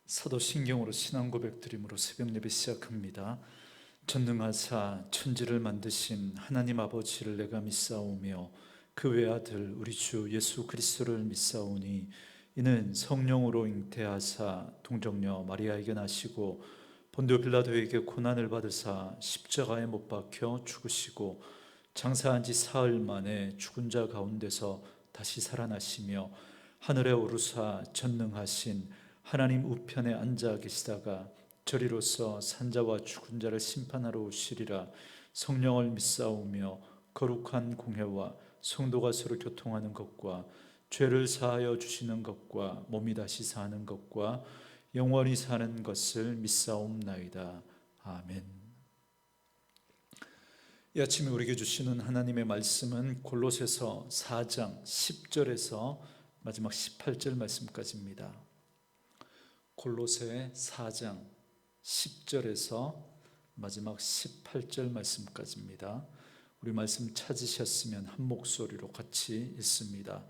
사도신경으로 신앙 고백드림으로 새벽 예배 시작합니다. 전능하사 천지를 만드신 하나님 아버지를 내가 믿사오며 그 외아들 우리 주 예수 그리스도를 믿사오니 이는 성령으로 잉태하사 동정녀 마리아에게 나시고 본디오 빌라도에게 고난을 받으사 십자가에 못 박혀 죽으시고 장사한 지 사흘 만에 죽은 자 가운데서 다시 살아나시며 하늘에 오르사 전능하신 하나님 우편에 앉아 계시다가 저리로서 산자와 죽은 자를 심판하러 오시리라. 성령을 믿사오며 거룩한 공회와 성도가 서로 교통하는 것과 죄를 사하여 주시는 것과 몸이 다시 사는 것과 영원히 사는 것을 믿사옵나이다. 아멘. 이 아침에 우리에게 주시는 하나님의 말씀은 골로새서 4장 10절에서 마지막 18절 말씀까지입니다. 골로새 4장 10절에서 마지막 18절 말씀까지입니다. 우리 말씀 찾으셨으면 한 목소리로 같이 읽습니다.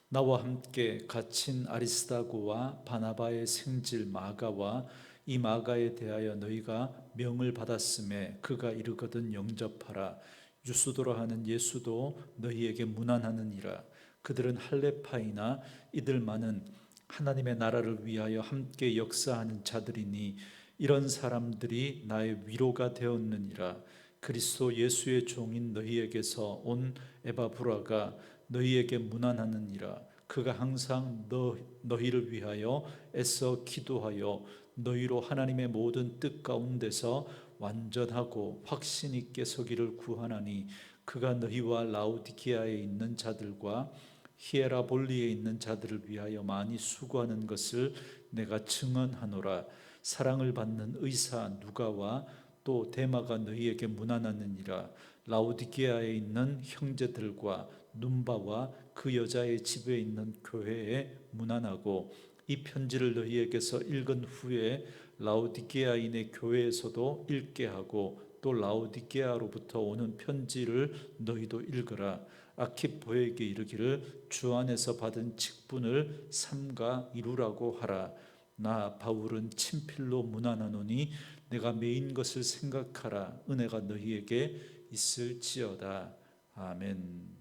나와 함께 갇힌 아리스다고와 바나바의 생질 마가와 이 마가에 대하여 너희가 명을 받았음에 그가 이르거든 영접하라. 유수도라 하는 예수도 너희에게 문안하느니라. 그들은 할레파이나 이들만은 하나님의 나라를 위하여 함께 역사하는 자들이니 이런 사람들이 나의 위로가 되었느니라. 그리스도 예수의 종인 너희에게서 온 에바브라가 너희에게 문안하느니라. 그가 항상 너희를 위하여 애써 기도하여 너희로 하나님의 모든 뜻 가운데서 완전하고 확신 있게 서기를 구하나니 그가 너희와 라우디게아에 있는 자들과 히에라볼리에 있는 자들을 위하여 많이 수고하는 것을 내가 증언하노라. 사랑을 받는 의사 누가와 또 데마가 너희에게 문안하느니라. 라우디게아에 있는 형제들과 눈바와 그 여자의 집에 있는 교회에 문안하고 이 편지를 너희에게서 읽은 후에 라우디게아인의 교회에서도 읽게 하고 또 라우디게아로부터 오는 편지를 너희도 읽으라. 아키포에게 이르기를 주 안에서 받은 직분을 삼가 이루라고 하라. 나 바울은 친필로 문안하노니 내가 매인 것을 생각하라. 은혜가 너희에게 있을지어다. 아멘.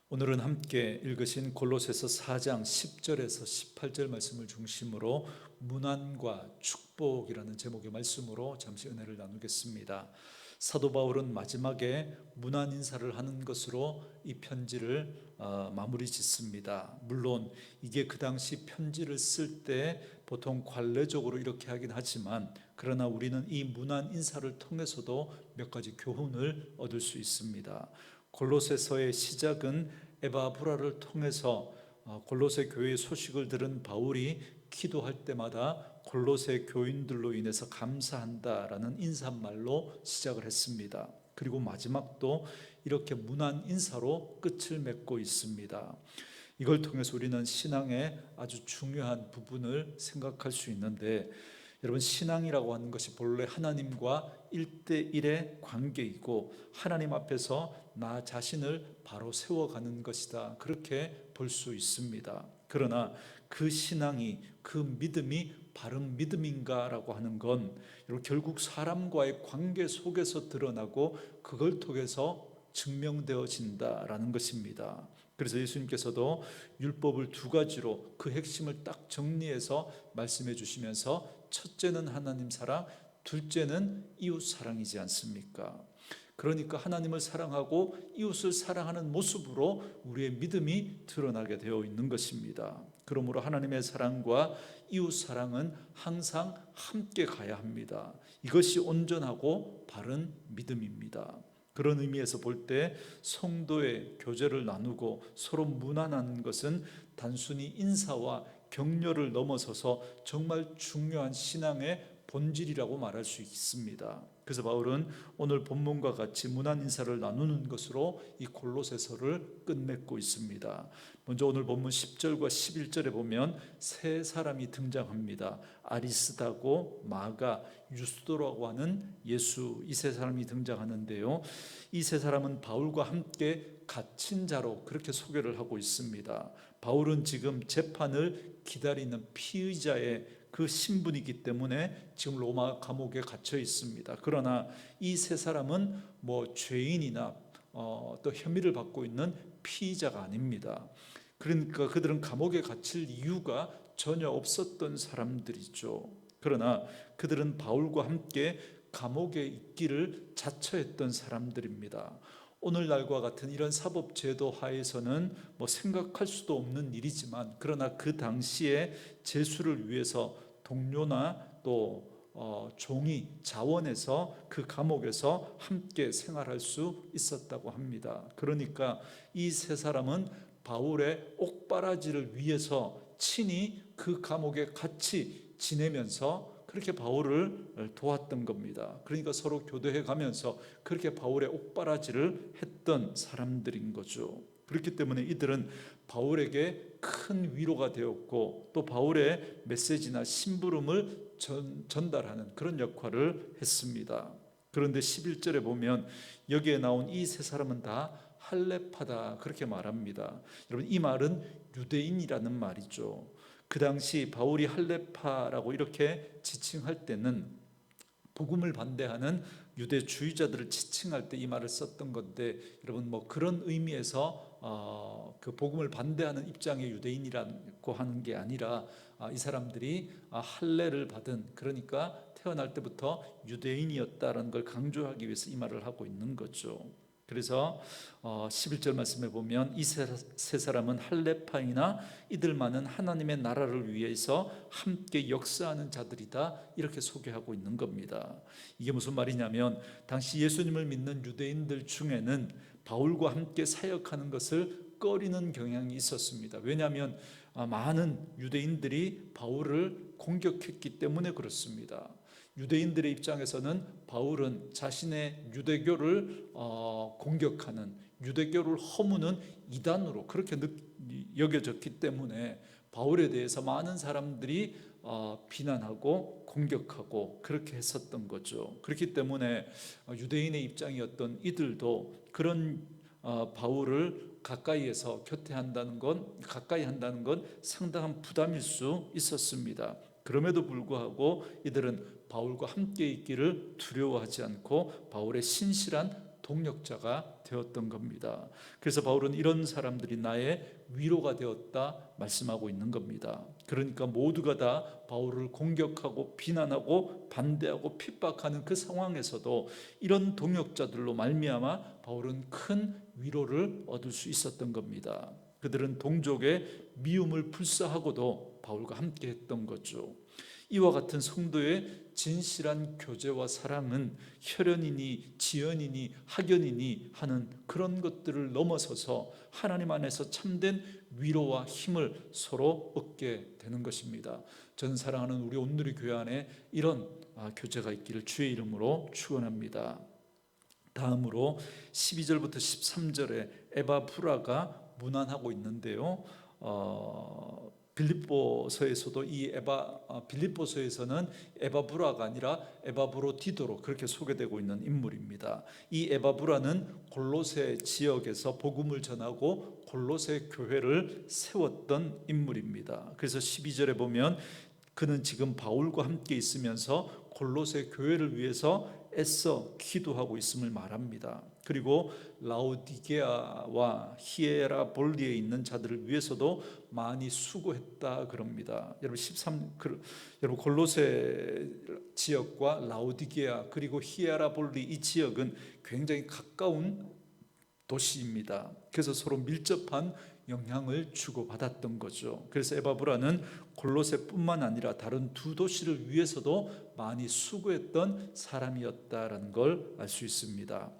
오늘은 함께 읽으신 골로새서 4장 10절에서 18절 말씀을 중심으로 문안과 축복이라는 제목의 말씀으로 잠시 은혜를 나누겠습니다. 사도 바울은 마지막에 문안 인사를 하는 것으로 이 편지를 마무리 짓습니다. 물론 이게 그 당시 편지를 쓸 때 보통 관례적으로 이렇게 하긴 하지만 그러나 우리는 이 문안 인사를 통해서도 몇 가지 교훈을 얻을 수 있습니다. 골로새서의 시작은 에바브라를 통해서 골로새 교회의 소식을 들은 바울이 기도할 때마다 골로새 교인들로 인해서 감사한다라는 인사말로 시작을 했습니다. 그리고 마지막도 이렇게 문안 인사로 끝을 맺고 있습니다. 이걸 통해서 우리는 신앙의 아주 중요한 부분을 생각할 수 있는데, 여러분, 신앙이라고 하는 것이 본래 하나님과 1대1의 관계이고 하나님 앞에서 나 자신을 바로 세워가는 것이다, 그렇게 볼 수 있습니다. 그러나 그 신앙이, 그 믿음이 바른 믿음인가라고 하는 건 결국 사람과의 관계 속에서 드러나고 그걸 통해서 증명되어진다라는 것입니다. 그래서 예수님께서도 율법을 두 가지로 그 핵심을 딱 정리해서 말씀해 주시면서 첫째는 하나님 사랑, 둘째는 이웃 사랑이지 않습니까? 그러니까 하나님을 사랑하고 이웃을 사랑하는 모습으로 우리의 믿음이 드러나게 되어 있는 것입니다. 그러므로 하나님의 사랑과 이웃 사랑은 항상 함께 가야 합니다. 이것이 온전하고 바른 믿음입니다. 그런 의미에서 볼 때 성도의 교제를 나누고 서로 문안하는 것은 단순히 인사와 격려를 넘어서서 정말 중요한 신앙의 본질이라고 말할 수 있습니다. 그래서 바울은 오늘 본문과 같이 문안 인사를 나누는 것으로 이 골로새서를 끝맺고 있습니다. 먼저 오늘 본문 10절과 11절에 보면 세 사람이 등장합니다. 아리스다고, 마가, 유스도라고 하는 예수, 이 세 사람이 등장하는데요, 이 세 사람은 바울과 함께 갇힌 자로 그렇게 소개를 하고 있습니다. 바울은 지금 재판을 기다리는 피의자의 그 신분이기 때문에 지금 로마 감옥에 갇혀 있습니다. 그러나 이 세 사람은 뭐 죄인이나 또 혐의를 받고 있는 피의자가 아닙니다. 그러니까 그들은 감옥에 갇힐 이유가 전혀 없었던 사람들이죠. 그러나 그들은 바울과 함께 감옥에 있기를 자처했던 사람들입니다. 오늘날과 같은 이런 사법제도 하에서는 뭐 생각할 수도 없는 일이지만, 그러나 그 당시에 제수를 위해서 동료나 또 종이 자원해서 그 감옥에서 함께 생활할 수 있었다고 합니다. 그러니까 이 세 사람은 바울의 옥바라지를 위해서 친히 그 감옥에 같이 지내면서 그렇게 바울을 도왔던 겁니다. 그러니까 서로 교도해 가면서 그렇게 바울의 옥바라지를 했던 사람들인 거죠. 그렇기 때문에 이들은 바울에게 큰 위로가 되었고, 또 바울의 메시지나 심부름을 전달하는 그런 역할을 했습니다. 그런데 11절에 보면 여기에 나온 이 세 사람은 다 할례파다 그렇게 말합니다. 여러분, 이 말은 유대인이라는 말이죠. 그 당시 바울이 할례파라고 이렇게 지칭할 때는 복음을 반대하는 유대주의자들을 지칭할 때 이 말을 썼던 건데, 여러분 뭐 그런 의미에서 그 복음을 반대하는 입장의 유대인이라고 하는 게 아니라 이 사람들이 할례를 받은, 그러니까 태어날 때부터 유대인이었다는 걸 강조하기 위해서 이 말을 하고 있는 거죠. 그래서 11절 말씀에 보면 이 세 사람은 할례파이나 이들만은 하나님의 나라를 위해서 함께 역사하는 자들이다 이렇게 소개하고 있는 겁니다. 이게 무슨 말이냐면, 당시 예수님을 믿는 유대인들 중에는 바울과 함께 사역하는 것을 꺼리는 경향이 있었습니다. 왜냐하면 많은 유대인들이 바울을 공격했기 때문에 그렇습니다. 유대인들의 입장에서는 바울은 자신의 유대교를 공격하는, 유대교를 허무는 이단으로 그렇게 여겨졌기 때문에 바울에 대해서 많은 사람들이 비난하고 공격하고 그렇게 했었던 거죠. 그렇기 때문에 유대인의 입장이었던 이들도 그런 바울을 가까이에서 가까이 한다는 건 상당한 부담일 수 있었습니다. 그럼에도 불구하고 이들은 바울과 함께 있기를 두려워하지 않고 바울의 신실한 동력자가 되었던 겁니다. 그래서 바울은 이런 사람들이 나의 위로가 되었다 말씀하고 있는 겁니다. 그러니까 모두가 다 바울을 공격하고 비난하고 반대하고 핍박하는 그 상황에서도 이런 동역자들로 말미암아 바울은 큰 위로를 얻을 수 있었던 겁니다. 그들은 동족의 미움을 불사하고도 바울과 함께 했던 거죠. 이와 같은 성도의 진실한 교제와 사랑은 혈연이니 지연이니 학연이니 하는 그런 것들을 넘어서서 하나님 안에서 참된 위로와 힘을 서로 얻게 되는 것입니다. 전 사랑하는 우리 온누리 교회 안에 이런 교제가 있기를 주의 이름으로 축원합니다. 다음으로 12절부터 13절에 에바브라가 문안하고 있는데요. 빌립보서에서도 빌립보서에서는 에바브라가 아니라 에바브로디도로 그렇게 소개되고 있는 인물입니다. 이 에바브라는 골로새 지역에서 복음을 전하고 골로새 교회를 세웠던 인물입니다. 그래서 12절에 보면 그는 지금 바울과 함께 있으면서 골로새 교회를 위해서 애써 기도하고 있음을 말합니다. 그리고 라오디게아와 히에라볼리에 있는 자들을 위해서도 많이 수고했다 그럽니다. 여러분 골로새 지역과 라오디게아 그리고 히에라볼리 이 지역은 굉장히 가까운 도시입니다. 그래서 서로 밀접한 영향을 주고받았던 거죠. 그래서 에바브라는 골로새뿐만 아니라 다른 두 도시를 위해서도 많이 수고했던 사람이었다라는 걸 알 수 있습니다.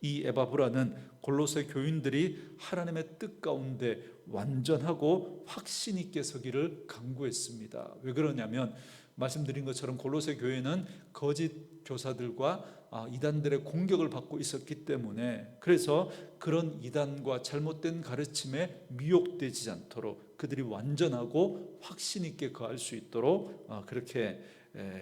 이 에바브라는 골로새 교인들이 하나님의 뜻 가운데 완전하고 확신 있게 서기를 강구했습니다. 왜 그러냐면 말씀드린 것처럼 골로새 교회는 거짓 교사들과 이단들의 공격을 받고 있었기 때문에, 그래서 그런 이단과 잘못된 가르침에 미혹되지 않도록 그들이 완전하고 확신 있게 거할 수 있도록 그렇게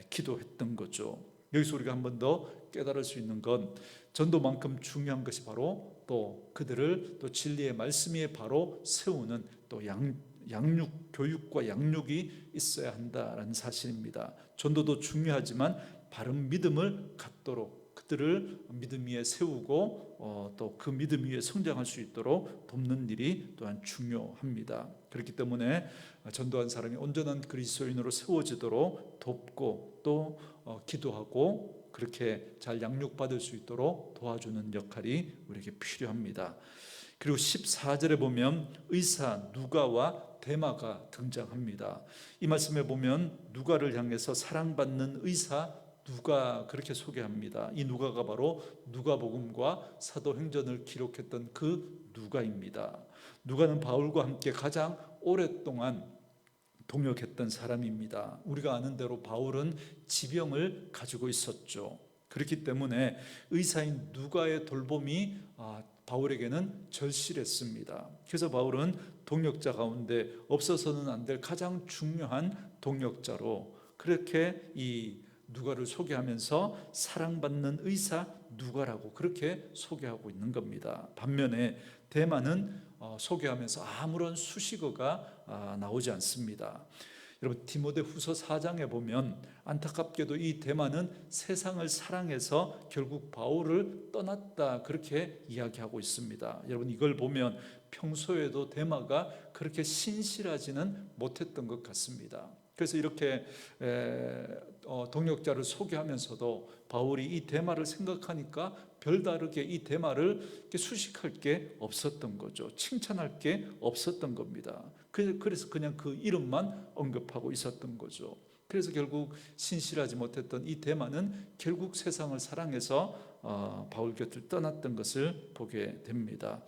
기도했던 거죠. 여기서 우리가 한 번 더 깨달을 수 있는 건 전도만큼 중요한 것이 바로 또 그들을 또 진리의 말씀 위에 바로 세우는 또 양육, 교육과 양육이 있어야 한다라는 사실입니다. 전도도 중요하지만 바른 믿음을 갖도록 그들을 믿음 위에 세우고 또 그 믿음 위에 성장할 수 있도록 돕는 일이 또한 중요합니다. 그렇기 때문에 전도한 사람이 온전한 그리스도인으로 세워지도록 돕고 또 기도하고 그렇게 잘 양육받을 수 있도록 도와주는 역할이 우리에게 필요합니다. 그리고 14절에 보면 의사 누가와 데마가 등장합니다. 이 말씀에 보면 누가를 향해서 사랑받는 의사 누가 그렇게 소개합니다. 이 누가가 바로 누가복음과 사도행전을 기록했던 그 누가입니다. 누가는 바울과 함께 가장 오랫동안 동역했던 사람입니다. 우리가 아는 대로 바울은 지병을 가지고 있었죠. 그렇기 때문에 의사인 누가의 돌봄이 바울에게는 절실했습니다. 그래서 바울은 동역자 가운데 없어서는 안 될 가장 중요한 동역자로 그렇게 이 누가를 소개하면서 사랑받는 의사 누가라고 그렇게 소개하고 있는 겁니다. 반면에 데마는 소개하면서 아무런 수식어가 나오지 않습니다. 여러분 디모데후서 4장에 보면 안타깝게도 이 데마는 세상을 사랑해서 결국 바울을 떠났다 그렇게 이야기하고 있습니다. 여러분 이걸 보면 평소에도 데마가 그렇게 신실하지는 못했던 것 같습니다. 그래서 이렇게 동역자를 소개하면서도 바울이 이 데마를 생각하니까 별다르게 이 데마를 수식할 게 없었던 거죠. 칭찬할 게 없었던 겁니다. 그래서 그냥 그 이름만 언급하고 있었던 거죠. 그래서 결국 신실하지 못했던 이 데마는 결국 세상을 사랑해서 바울 곁을 떠났던 것을 보게 됩니다.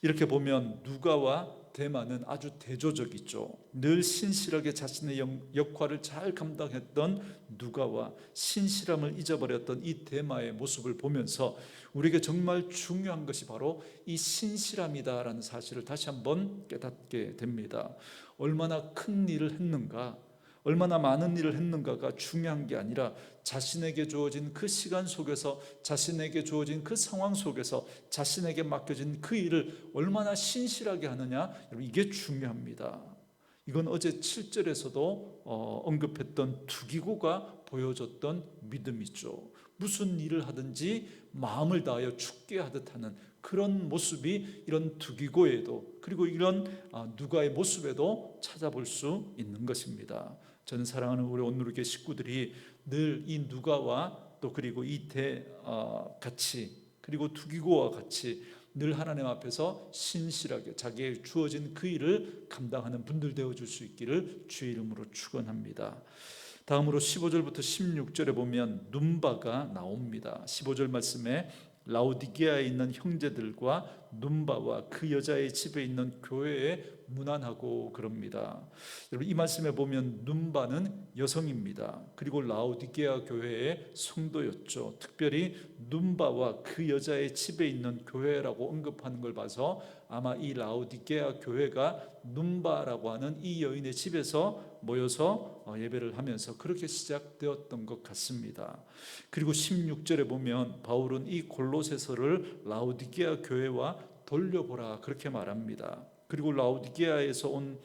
이렇게 보면 누가와 데마는 아주 대조적이죠. 늘 신실하게 자신의 역할을 잘 감당했던 누가와 신실함을 잊어버렸던 이 데마의 모습을 보면서 우리에게 정말 중요한 것이 바로 이 신실함이다라는 사실을 다시 한번 깨닫게 됩니다. 얼마나 큰 일을 했는가, 얼마나 많은 일을 했는가가 중요한 게 아니라 자신에게 주어진 그 시간 속에서, 자신에게 주어진 그 상황 속에서 자신에게 맡겨진 그 일을 얼마나 신실하게 하느냐, 이게 중요합니다. 이건 어제 7절에서도 언급했던 두기고가 보여줬던 믿음이죠. 무슨 일을 하든지 마음을 다하여 죽게 하듯 하는 그런 모습이 이런 두기고에도, 그리고 이런 누가의 모습에도 찾아볼 수 있는 것입니다. 저는 사랑하는 우리 온누리교회 식구들이 늘 이 누가와 또 그리고 같이, 그리고 두기고와 같이 늘 하나님 앞에서 신실하게 자기의 주어진 그 일을 감당하는 분들 되어줄 수 있기를 주의 이름으로 축원합니다. 다음으로 15절부터 16절에 보면 눈바가 나옵니다. 15절 말씀에 라오디게아에 있는 형제들과 눈바와 그 여자의 집에 있는 교회에 문안하고 그럽니다. 여러분 이 말씀에 보면 눈바는 여성입니다. 그리고 라오디게아 교회의 성도였죠. 특별히 눈바와 그 여자의 집에 있는 교회라고 언급하는 걸 봐서 아마 이 라오디게아 교회가 눈바라고 하는 이 여인의 집에서 모여서 예배를 하면서 그렇게 시작되었던 것 같습니다. 그리고 16절에 보면 바울은 이 골로새서를 라오디게아 교회와 돌려보라 그렇게 말합니다. 그리고 라오디게아에서 온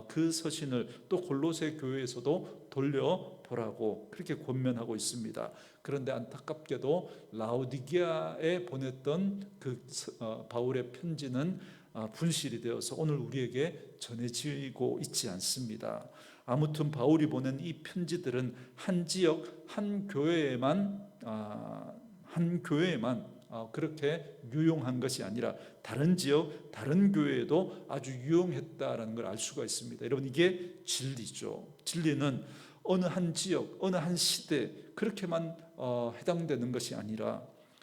그 서신을 또 골로새 교회에서도 돌려보라고 그렇게 권면하고 있습니다. 그런데 안타깝게도 라오디게아에 보냈던 그 바울의 편지는 분실이 되어서 오늘 우리에게 전해지고 있지 않습니다. 아무튼 바울이 보낸 이 편지들은 한 지역 한 교회에만 그렇게 유용한 것이 아니라 다른 지역 다른 교회에도 아주 유용했다라는 걸 알 수가 있습니다. 여러분 이게 진리죠. 진리는 어느 한 지역 어느 한 시대 그렇게만 해당되는 것이 아니라,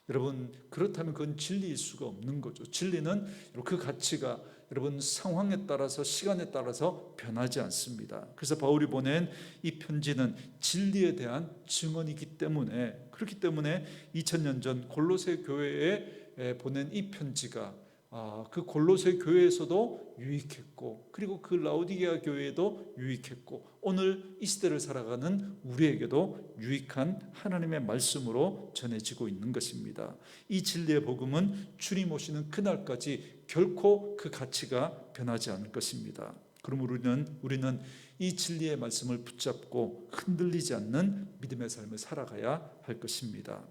여러분 그렇다면 그건 진리일 수가 없는 거죠. 진리는 그 가치가 여러분 상황에 따라서 시간에 따라서 변하지 않습니다. 그래서 바울이 보낸 이 편지는 진리에 대한 증언이기 때문에, 그렇기 때문에 2000년 전 골로새 교회에 보낸 이 편지가 그 골로새 교회에서도 유익했고, 그리고 그 라오디게아 교회에도 유익했고, 오늘 이 시대를 살아가는 우리에게도 유익한 하나님의 말씀으로 전해지고 있는 것입니다. 이 진리의 복음은 주님 오시는 그날까지 결코 그 가치가 변하지 않을 것입니다. 그러므로 우리는 이 진리의 말씀을 붙잡고 흔들리지 않는 믿음의 삶을 살아가야 할 것입니다.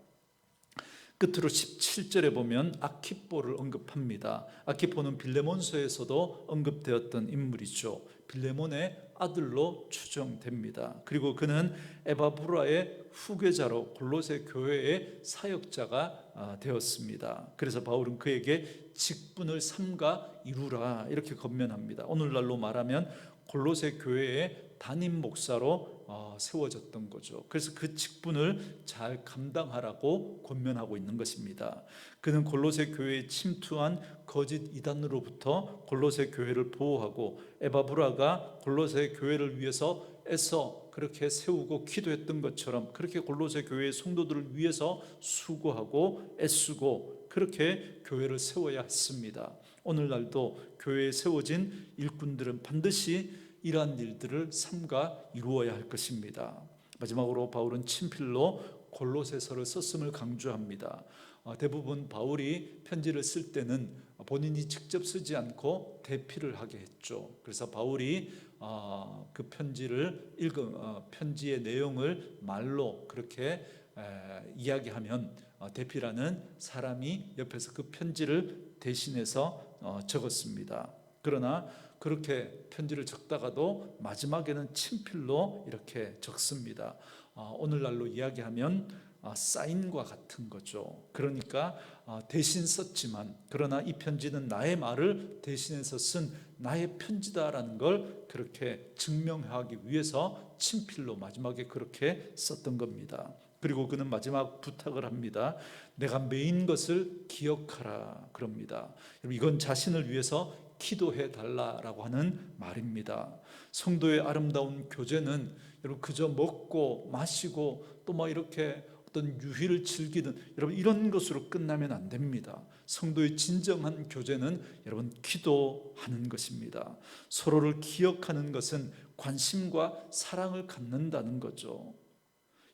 끝으로 17절에 보면 아키포를 언급합니다. 아키포는 빌레몬서에서도 언급되었던 인물이죠. 빌레몬의 아들로 추정됩니다. 그리고 그는 에바브라의 후계자로 골로새 교회의 사역자가 되었습니다. 그래서 바울은 그에게 직분을 삼가 이루라 이렇게 권면합니다. 오늘날로 말하면 골로새 교회의 담임 목사로 세워졌던 거죠. 그래서 그 직분을 잘 감당하라고 권면하고 있는 것입니다. 그는 골로새 교회에 침투한 거짓 이단으로부터 골로새 교회를 보호하고, 에바브라가 골로새 교회를 위해서 애써 그렇게 세우고 기도했던 것처럼 그렇게 골로새 교회의 성도들을 위해서 수고하고 애쓰고 그렇게 교회를 세워야 했습니다. 오늘날도 교회에 세워진 일꾼들은 반드시 이러한 일들을 삼가 이루어야 할 것입니다. 마지막으로 바울은 친필로 골로새서를 썼음을 강조합니다. 대부분 바울이 편지를 쓸 때는 본인이 직접 쓰지 않고 대피를 하게 했죠. 그래서 바울이 그 편지의 내용을 말로 그렇게 이야기하면 대피라는 사람이 옆에서 그 편지를 대신해서 적었습니다. 그러나 그렇게 편지를 적다가도 마지막에는 친필로 이렇게 적습니다. 오늘날로 이야기하면 사인과 같은 거죠. 그러니까 대신 썼지만, 그러나 이 편지는 나의 말을 대신해서 쓴 나의 편지다라는 걸 그렇게 증명하기 위해서 친필로 마지막에 그렇게 썼던 겁니다. 그리고 그는 마지막 부탁을 합니다. 내가 메인 것을 기억하라 그럽니다. 이건 자신을 위해서 기도해 달라라고 하는 말입니다. 성도의 아름다운 교제는 여러분 그저 먹고 마시고 또 막 이렇게 어떤 유희를 즐기는, 여러분 이런 것으로 끝나면 안 됩니다. 성도의 진정한 교제는 여러분 기도하는 것입니다. 서로를 기억하는 것은 관심과 사랑을 갖는다는 거죠.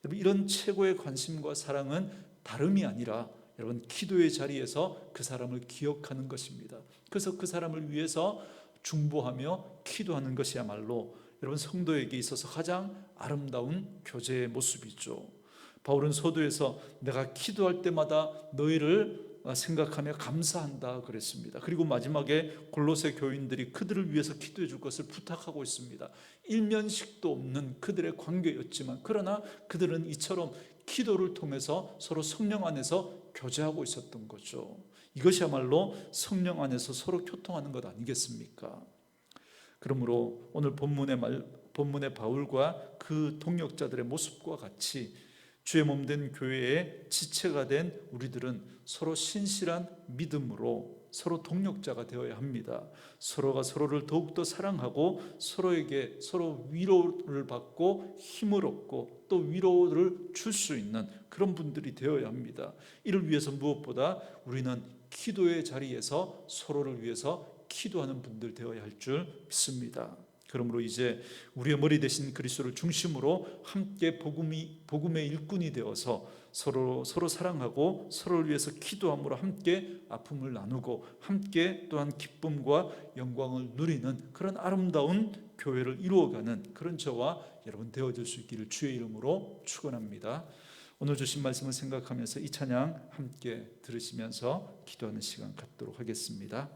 여러분 이런 최고의 관심과 사랑은 다름이 아니라 여러분 기도의 자리에서 그 사람을 기억하는 것입니다. 그래서 그 사람을 위해서 중보하며 기도하는 것이야말로 여러분 성도에게 있어서 가장 아름다운 교제의 모습이죠. 바울은 서두에서 내가 기도할 때마다 너희를 생각하며 감사한다 그랬습니다. 그리고 마지막에 골로새 교인들이 그들을 위해서 기도해 줄 것을 부탁하고 있습니다. 일면식도 없는 그들의 관계였지만, 그러나 그들은 이처럼 기도를 통해서 서로 성령 안에서 교제하고 있었던 거죠. 이것이야말로 성령 안에서 서로 교통하는 것 아니겠습니까? 그러므로 오늘 본문의 바울과 그 동역자들의 모습과 같이 주의 몸된 교회의 지체가 된 우리들은 서로 신실한 믿음으로 서로 동역자가 되어야 합니다. 서로가 서로를 더욱더 사랑하고 서로에게 서로 위로를 받고 힘을 얻고 또 위로를 줄 수 있는 그런 분들이 되어야 합니다. 이를 위해서 무엇보다 우리는 기도의 자리에서 서로를 위해서 기도하는 분들 되어야 할 줄 믿습니다. 그러므로 이제 우리의 머리 되신 그리스도를 중심으로 함께 복음의 일꾼이 되어서 서로 사랑하고 서로를 위해서 기도함으로 함께 아픔을 나누고 함께 또한 기쁨과 영광을 누리는 그런 아름다운 교회를 이루어가는 그런 저와 여러분 되어질 수 있기를 주의 이름으로 축원합니다. 오늘 주신 말씀을 생각하면서 이 찬양 함께 들으시면서 기도하는 시간 갖도록 하겠습니다.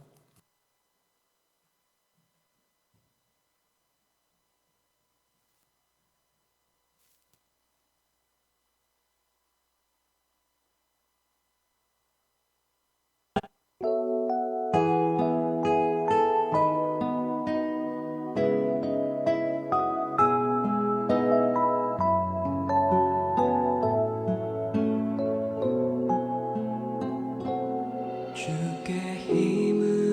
주께 힘을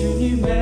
주님의